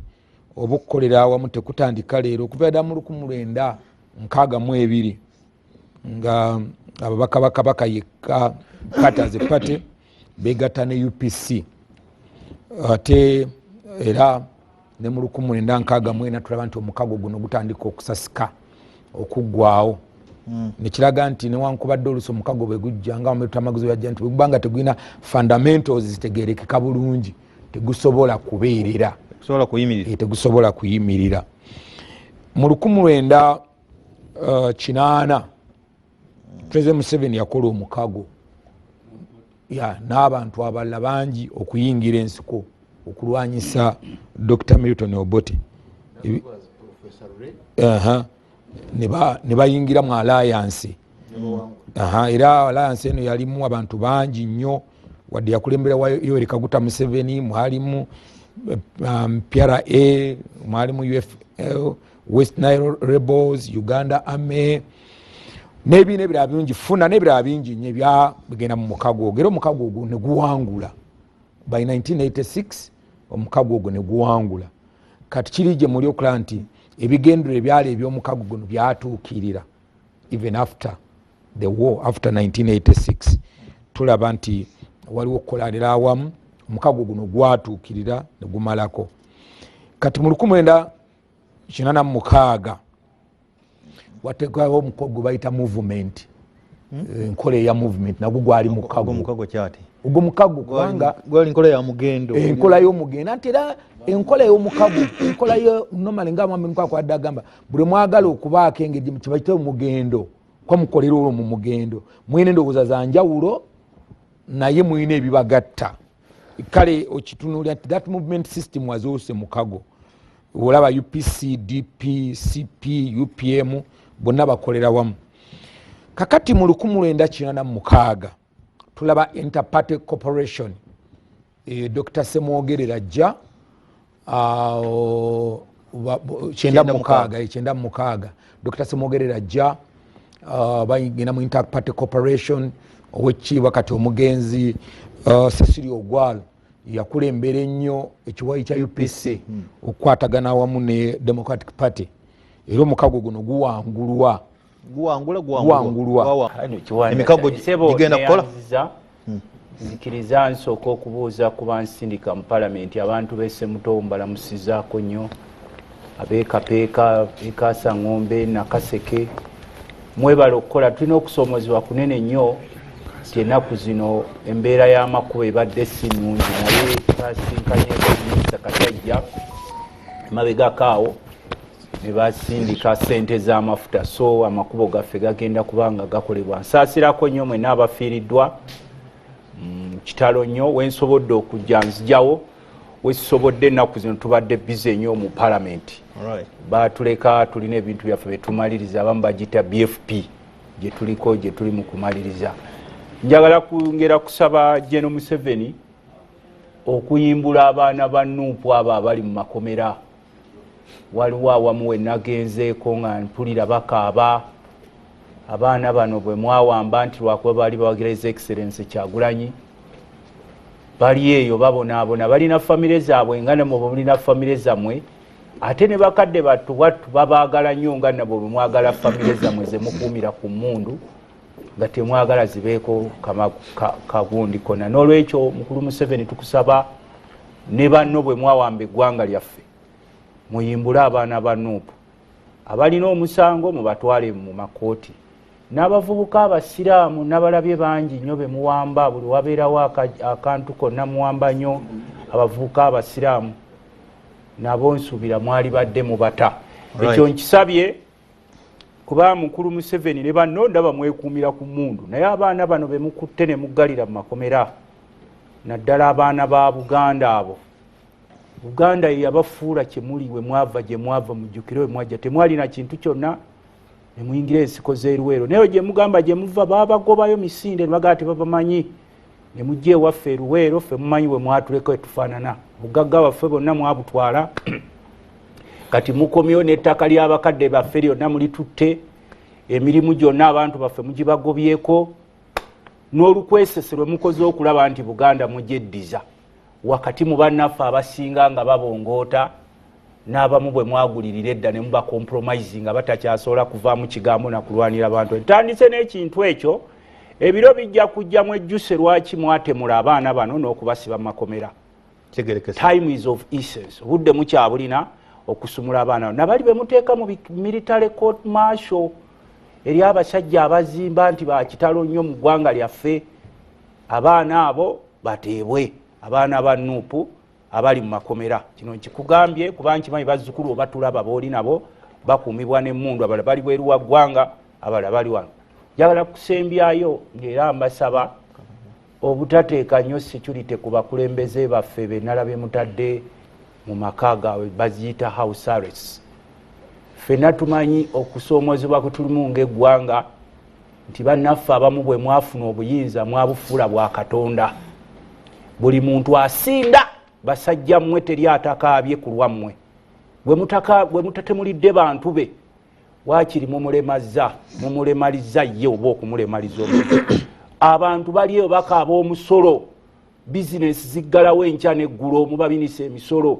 oba okukolera awamu tekutandika leero okuva ddala mu 1962 nga ababaka bakabaka yekka kataze pate begatta ne UPC ate era ne mu 1964 tulaba nti omukago guno gutandika okusasika okuggwaawo nekiraga nti newankubadde oluusi omukago bwe gujja nga Luttamaguzi yajja nti bwegubanga tegulina fundamentals zitegeerekeka bulungi tegusobola kubeerera tegusobola kuyimirira. Mu 1980 President Museveni yakola omukago n'abantu abalala bangi okuyingira ensiko okulwanyisa Dr. Milton Obote ne bayingira mu alliance era alliance eno yalimu abantu bangi nnyo wadde yakulembera Yoweri Kaguta Museveni mwalimu PRA mwalimu UFL West Nile Rebels Uganda Army n'ebiina ebirala bingi funa n'ebirala bingi nnyo ebyagenda mu mukago ogwo era omukago ogwo ne guwangula by 1986 omukago ogwo ne guwangula. Kati kiri gye muli okulaba nti ebigendero ebyali ebyomukago guno byatuukirira even after the war, after 1986 tulaba nti waliwo okukolanira awamu omukago guno gwatuukirira ne gumalako. Kati mu 1986 wateekawo omukago bayita movement, enkola eya movement nagwo gwali mukago kyati ogwo mukago kubanga gwali enkola ya mugendo, enkola y'omugendo ate era enkola y'omukago, enkola yo normally nga mwami nkwako adda agamba buli mwagala okubaako engeri kibayite omugendo kwa mukolera olwo mu mugendo mwine endowooza za njawulo naye mwine ebibagatta. Kale okitunuulira nti that movement system was also mukago. Olaba UPC, DP, CP, UPM bonna bakolera wamu. Kakati mu 1986 tulaba Interparty Corporation, Dr. Semogerera ajja kyenda mukaaga Dr. Semogerera ajja bayingina mu Interparty Corporation ow'ekitiibwa kati omugenzi Cecily Ogwal yakulembera ennyo ekiwayi kya UPC okukwatagana awamu ne Democratic Party. Era omukago guno guwangulwa emikago gigenda kukola. Nzikiriza nsooka okubuuza ku bansindika mu palamenti abantu b'Essemutobo mbalamusizaako nnyo, abeekapeeka Ekaasa Ng'ombe Nakaseke, mwebale okukola. Tulina okusoomozebwa kunene nnyo nti ennaku zino embeera y'amakubo ebadde si nnungi, naye twasinkanyeko minisita Katajja emabegako awo ne basindika ssente z'amafuta, so amakubo gaffe gagenda kubanga gakolebwa. Nsaasirako nnyo mwenna abafiiriddwa kitalo nnyo. Wensobodde okujja nzijawo, wesisobodde ennaku zino tubadde bize nnyo mu palamenti. Batuleka tulina ebintu byaffe betumaliriza, abamu bagita BFP gye tuliko gye tuli mu kumaliriza. Njagala kwongera kusaba General Museveni okuyimbula abaana ba Nuupu abo abali mu makomera. Waliwo awamu we nagenzeeko nga mpulira bakaaba. Abaana bano bwe mwawamba nti lwakuba bali bawagira His Excellency Kyagulanyi, bali eyo babonaabona, balina famire zaabwe nga ne mwe mulina famire zammwe, ate ne bakadde battu babaagala nnyo nga nabo bwe mwagala famire zammwe ze mukuumira ku mmundu nga temwagala zibeeko kagundi kona. N'olwekyo Mukulu Museveni tukusaba ne banno bwe mwawamba eggwanga lyaffe muyimbule abaana ba Nuupu abalina omusango mubatwale mu makooti. N'abavubuka abasiraamu n'abalabye bangi nnyo be muwamba, buli wabeerawo akantu konna muwamba nnyo abavubuka abasiraamu, nabo nsuubira mwali badde mubata. Ekyo nkisabye kuba Mukulu Museveni ne banno ndaba mwekuumira ku mmundu, naye abaana bano be mukutte ne muggalira mu makomera, naddala abaana ba Buganda abo. Buganda ye yabafuula kyemuli we mwava gye mwava mujjukire we mwajja, temwalina kintu kyonna ne muyingira ensiko z'eruweero. Naye gye mugamba gye muva babagobayo misinde ne bagamba tebabamanyi, ne mujja ewaffe eruweero, ffe mumanyi we mwatuleko etufaanana. Bugagga baffe bonna mwabutwala kati mukomyewo n'ettaka ly'abakadde baffe lyonna mulitutte, emirimu gyonna abantu baffe mugibagobyeko, n'olukwesese lwe mukoze okulaba nti Buganda mugyeddiza wakati mu bannaffe abasinga nga babongoota, n'abamu bwe mwagulirira edda ne muba compromise nga batakyasobola kuvaamu kigambo na kulwanira abantu. Ntandise n'ekintu ekyo, ebiro bijja kujjamu ejjuse lwaki mwatemula abaana bano n'okubasiba mu makomera. Time is of essence. Obudde mukyabulina okusumula abaana bano. Nabali be muteeka mu military court martial eri abasajja abazimba nti bakitalo nnyo mu ggwanga lyaffe, abaana abo bateebwe, abaana ba Nuupu abali mu makomera. Kino nkikugambye kuba nkimanyi bazzukulu obatulaba booli nabo bakuumibwa n'emmundu, abalala bali bweru wa ggwanga, abalala bali wano. Njagala kusembyayo ng'era mbasaba obutateeka nnyo security ku bakulembeze baffe be nalabye mutadde mu maka gaabwe baziyita house arrest. Ffenna tumanyi okusoomozebwa kwe tulimu ng'eggwanga nti bannaffe abamu bwe mwafuna obuyinza mwabufuula bwa Katonda. Buli muntu asinda basajja mmwe teri atakaabye ku lwammwe. Bwe mutatemulidde bantu be waakiri mumulemaliza ye oba okumulemaliza omuntu. Abantu bali eyo bakaaba omusolo, bizinesi ziggalawo enkya n'eggulo, mubabinisa emisolo.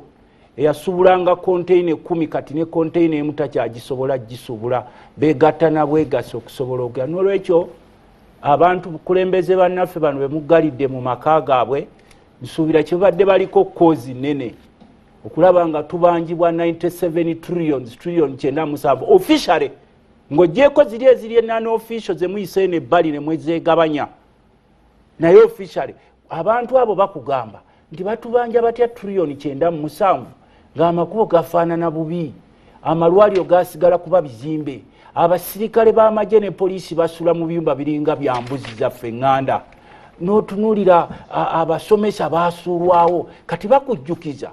eyasubulanga container 10 kati ne container emu takyagisobola gisubula begatta na bwegasi okusobola okugera n'olwekyo abantu kulembeze bannaffe bano bemugalidde mu maka gaabwe nsuubira kyebadde baliko kozi nene okulaba nga tubanjibwa 97 trillion 97 officially ng'ogyeko ziri eziri enana official zemuyise n'ebbali ne mwezegabanya naye officially abantu abo bakugamba nti batubanja batya trillion 97 ng'amakubo gafaanana bubi amalwaliro gasigala kuba bizimbe abasirikale b'amagye ne poliisi basula mu biyumba biringa bya mbuzi zaffe eŋŋanda n'otunuulira abasomesa baasuulwawo kati bakujjukiza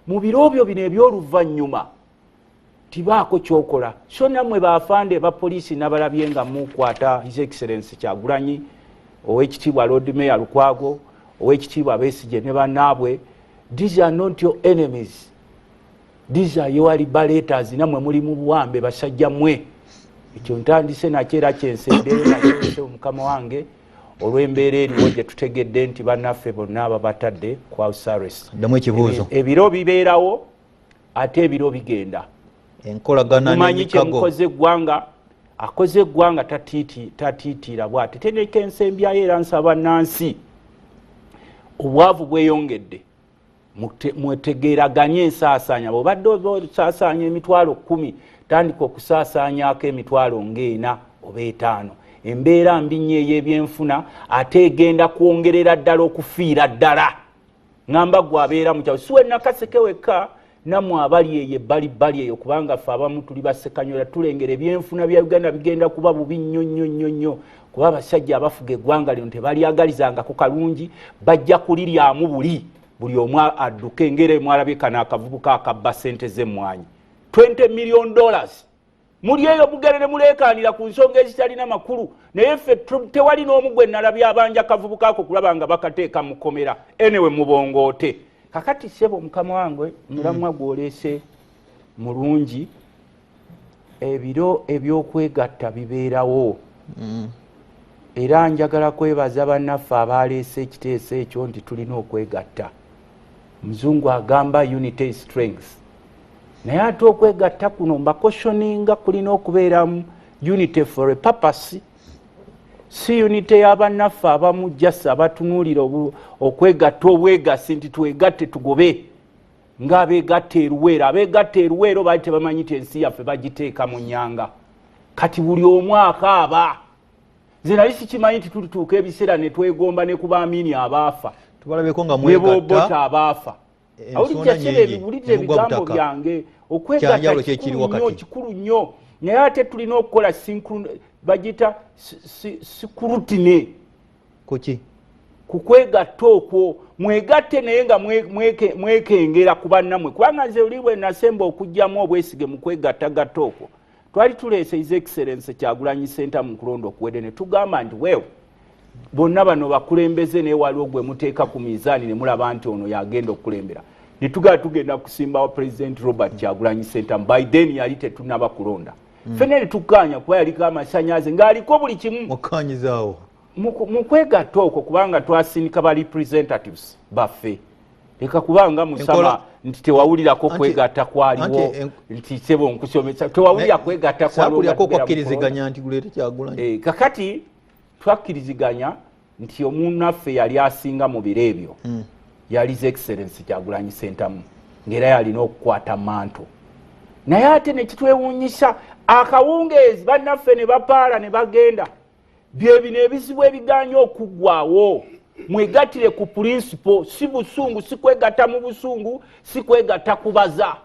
mu biro byo bino eby'oluvannyuma tibaako kyokola so nammwe baafande ba poliisi nabalabye nga mukwata his excellence Kyagulanyi ow'ekitiibwa Lord Mayor Lukwago ow'ekitiibwa Besigye ne bannaabwe these are not your enemies these are your liberators nammwe muli mu buwambe basajja mmwe ekyo ntandise nakyo era kyenseddeyo nakyose omukama wange olw'embeera eriwo gye tutegedde nti bannaffe bonna ababatadde ku house arrest ddamu ekibuuzo ebiro bibeerawo ate ebiro bigenda enkolagana mumanyi kyemukoze eggwanga akoze eggwanga tatiitiira bw'ate teneka ensembyayo era nsaba Nansi obwavu bweyongedde mwetegeraganye ensaasaanya bw'obadde osaasaanya emitwalo 10 tandika okusaasaanyako emitwalo ng'ena oba 5 embeera mbi nnyo ey'ebyenfuna ate egenda kwongerera ddala okufiira ddala ngamba gwabeera mukyalo siwe Nakaseke wekka nammwe abali eyo ebbalibbali eyo kubanga ffe abamu tuli basekanyolera tulengera ebyenfuna bya Uganda bigenda kuba bubi nnyo kuba abasajja abafuga eggwanga lino tebalyagalizangako kalungi bajja kuliryamu buli omu adduke engeri mwalabye kano akavubuka akabba ssente z'emmwanyi $20 million muli eyo bugerere muleekaanira ku nsonga ezitalina makulu naye ffe tewali n'omu gwe nalabye abanja akavubuka ako kulaba nga bakateeka mu kkomera enewe mubongoote kakati sebo mukama wange mulamwa gwoleese mulungi ebiro ebyokwegatta bibeerawo era njagala kwebaza bannaffe abaleese ekiteeso ekyo nti tulina okwegatta muzungu agamba unity strength naye ate okwegatta kuno mbakoshoninga kulina okubeeramu unity for a purpose si unity y'abannaffe abamu jasa abatunuulira okwegatta obwegasi nti twegatte tugobe ng'abeegatta eruweero abeegatta eruweero baali tebamanyi ti ensi yaffe bagiteeka mu nnyanga kati buli omu akaaba nze nali sikimanyi nti tulituuka ebiseera ne twegomba ne ku baamiini abaafa tubalabeko nga mwebobota abaafa awulijja kiri ebibulidde ebigambo byange okwegatta kikulu nnyo naye ate tulina okukola bagita sikurutine kuki kukwegatta okwo mwegatte naye nga mwekengera ku bannammwe kubanga nze oli bwe nasemba okugjamu obwesige mu kwegattagatta okwo twali tuleese his excellence Kyagulanyi Center mu kulonda okuwedde ne tugamba nti weewe bonna bano bakulembeze naye waliwo gwe muteeka ku mizaani ne mulaba nti ono yagenda okukulembera ne tugenda kusimbawo President Robert Kyagulanyi Center by then yali tetunaba kulonda ffene ne tukkaanya kuba yaliko amasannyalaze ng'aliko buli kimu mukkaanyizaawo mu kwegatta okwo kubanga twasindika ba representatives baffe leka kubanga musama nti tewawulirako kwegatta kwaliwo nti sebo nkusomesa tewawulira kwegatta kwaliwo kwakkiriziganya nti guleete Kyagulanyi kakati twakkiriziganya nti omunnaffe yali asinga mu biro ebyo yali his excellence Kyagulanyi Center ng'era yalina okukwata manto naye ate ne kitwewuunyisa akawungeezi bannaffe ne bapaala ne bagenda byebino ebizibu ebiganya okuggwaawo mwegattire ku principle si busungu si kwegatta mu busungu si kwegatta kubaza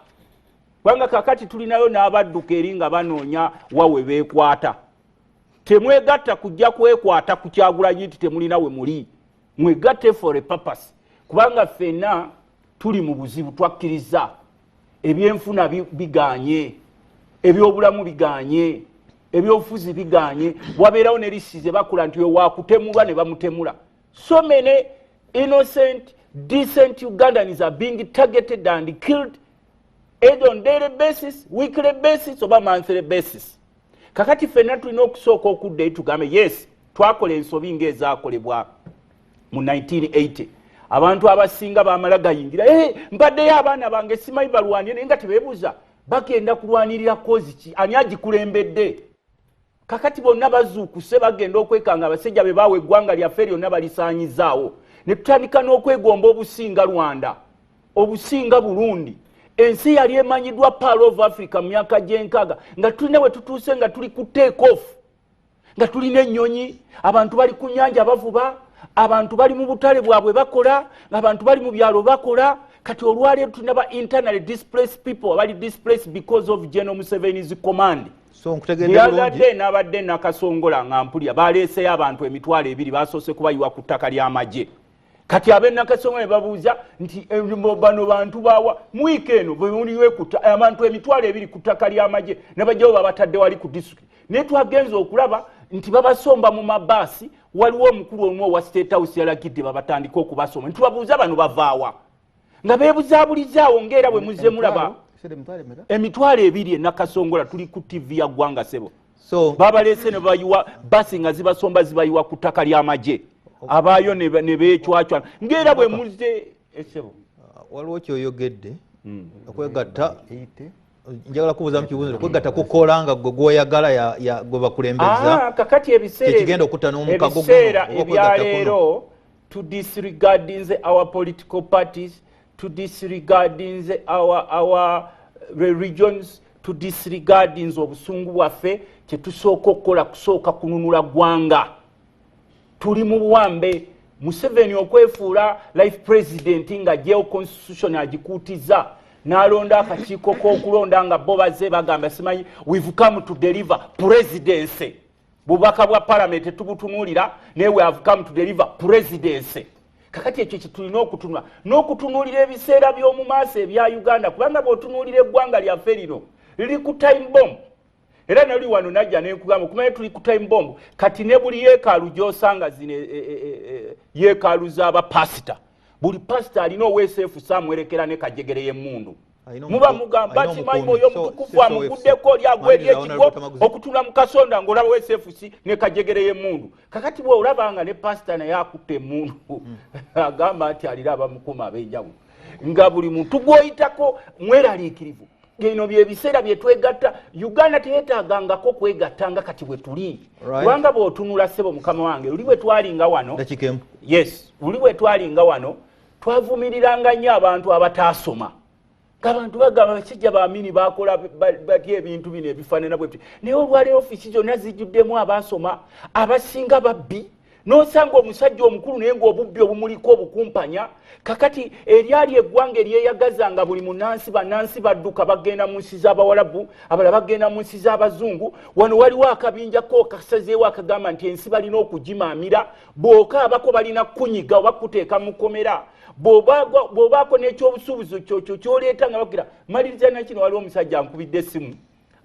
kubanga kakati tulinayo n'abadduka eri nga banoonya wawe beekwata temwegatta kujja kwekwata ku Kyagulanyi nti temulina we muli mwegatte for a purpose kubanga ffenna tuli mu buzibu twakkiriza ebyenfuna biganye ebyobulamu biganye ebyobufuzi biganye wabeerawo ne lisize bakula nti wakutemulwa ne bamutemula so many innocent decent Ugandans are being targeted and killed either on daily basis weekly basis oba monthly basis kakati ffenna tulina okusooka okuddayo tugambe yes twakola ensobi ng'ezaakolebwa mu 1980 abantu abasinga bamala gayingira mbaddeyo abaana bange simanyi balwanire naye nga tebeebuuza bagenda kulwanirira kozi ki ani agikulembedde kakati bonna bazuukuse bagenda okwekanga abasajja be baawa eggwanga lyaffe lyonna balisaanyizaawo ne tutandika n'okwegomba obusinga Rwanda obusinga Burundi ensi yali emanyiddwa Pearl of Africa mu myaka gy'enkaaga nga tulina we tutuuse nga tuli ku take off nga tulina ennyonyi abantu bali ku nnyanja bavuba abantu bali mu butale bwabwe bakola abantu bali mu byalo bakola kati olwaleero tulina ba internally displaced people abali displaced because of General Museveni's command. So nkutegeddde n'abadde Nakasongola nga mpulya baleeseyo abantu emitwalo ebiri basoose kubayiwa ku ttaka ly'amagye kati Nakasongola babuuza nti bano bantu bawa mu wiiki eno bwe muliwe abantu emitwalo ebiri ku ttaka ly'amagye ne bajjawo babatadde wali ku district naye twagenza okulaba nti babasomba mu mabaasi waliwo omukulu omu owa State House yalagidde babatandika okubasoma nitubabuuza bano bavaawa nga beebuzaabulizaawo ng'era bwe muzze mulaba emitwalo ebiri Nakasongola tuli ku TV ya ggwanga sebo babaleese ne bayiwa basi nga zibasomba zibayiwa ku ttaka ly'amagye abaayo ne beecwacwa ng'era bwe muzze esebo waliwo kyoyogedde okwegatta njagala kubuuza mu kibuuzo kwegatta kukola nga gwe gwoyagala gwe bakulembeza kakati ebiseera okutta n'omukago ebyaleero to disregarding our political parties to disregarding our religions to disregarding obusungu bwaffe kyetusooka okukola kusooka kununula ggwanga tuli mu buwambe Museveni okwefuula life president nga jeo constitution agikuutiza n'alonda akakiiko k'okulonda nga bo bazze bagamba simanyi we've come to deliver presidency bubaka bwa parliament tubutunuulira naye we have come to deliver presidency kakati ekyo kitulina okutunula n'okutunuulira ebiseera by'omu maaso ebya Uganda kubanga bw'otunuulira eggwanga lyaffe lino liri ku time bomb era nali wano najja n'ekugamba kumanye tuli ku time bomb kati ne buli yeekaalu gy'osanga zino yeekaalu z'abapasita buli pasita alina oweeseefu saamwerekera ne kajegere y'emmundu muba mugamba kimanyi mwoyo omutukuvu amuguddeko lyagweri ekigo okutula mu kasonda ng'olaba weeseefusi ne kajegere y'emmundu kakati bw'olabanga ne pasita naye akutte emmundu agamba nti alina abamukuma ab'enjawulo nga buli muntu gw'oyitako mweraliikirivu geno byebiseera byetwegatta Uganda teyeetaagangako kwegattanga kati bwe tuli kubanga bw'otunula ssebo mukama wange luli bwe twalinga wano luli bwe twalinga wano twavumiriranga nnyo abantu abataasoma ng'abantu bagamba abasajja baamini baakola batya ebintu bino ebifaanana bwe naye olwaleero ofiisi zonna zijjuddemu abaasoma abasinga babbi n'osanga omusajja omukulu naye ng'obubbi obumuliko obukumpanya kakati eryali eggwanga eryeyagaza nga buli munansi bannansi badduka bagenda mu nsi z'Abawarabu abalala bagenda mu nsi z'Abazungu wano waliwo akabinjako kasazeewo akagamba nti ensi balina okugimaamira bw'okaabako balina kunyiga oba kuteeka mu kkomera bw'obaako n'ekyobusuubuzi ky'oleeta nga bagira maliriza nakino waliwo omusajja ankubidde essimu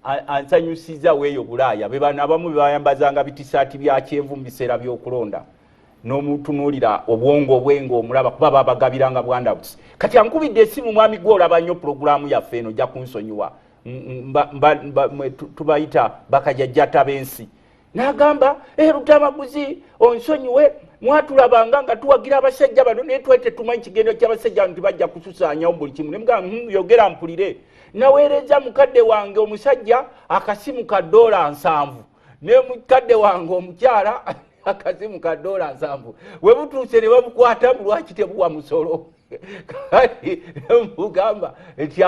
ansanyusiza weeyo Bulaaya be bano abamu bebayambazanga bitisaati bya kyenvu mu biseera by'okulonda n'omutunuulira obwongo obwengo omulaba kuba babagabiranga bwandabusi kati ankubidde essimu mwami gwe olaba nnyo pulogulaamu yaffe eno ojja kunsonyiwa tubayita bakajajjata b'ensi n'agamba Luttamaguzi onsonyiwe mwatulabanga nga tuwagira abasajja bano naye twali tetumanyi kigendo ky'abasajja bano tibajja kususaanyawo buli kimu ne mugamba yogera mpulire naweereza mukadde wange omusajja akasimu ka $7 ne mukadde wange omukyala akasimu ka $7 we butuuse ne bamukwata lwaki tebuwa musolo kati mugamba nti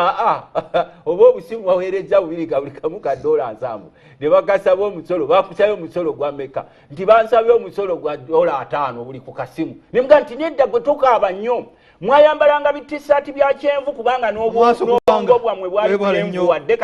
oba obusimu waweereza bubiri ka buli kamu ka $7 ne bagasaba omusolo bakusaba omusolo gwa meka nti bansabye omusolo gwa $5 buli ku kasimu ne mugamba nti nedda gwe tokaaba nnyo mwayambalanga bitisaati bya kyenvu kubanga n'obwongo bwammwe bwali kyenvu wadde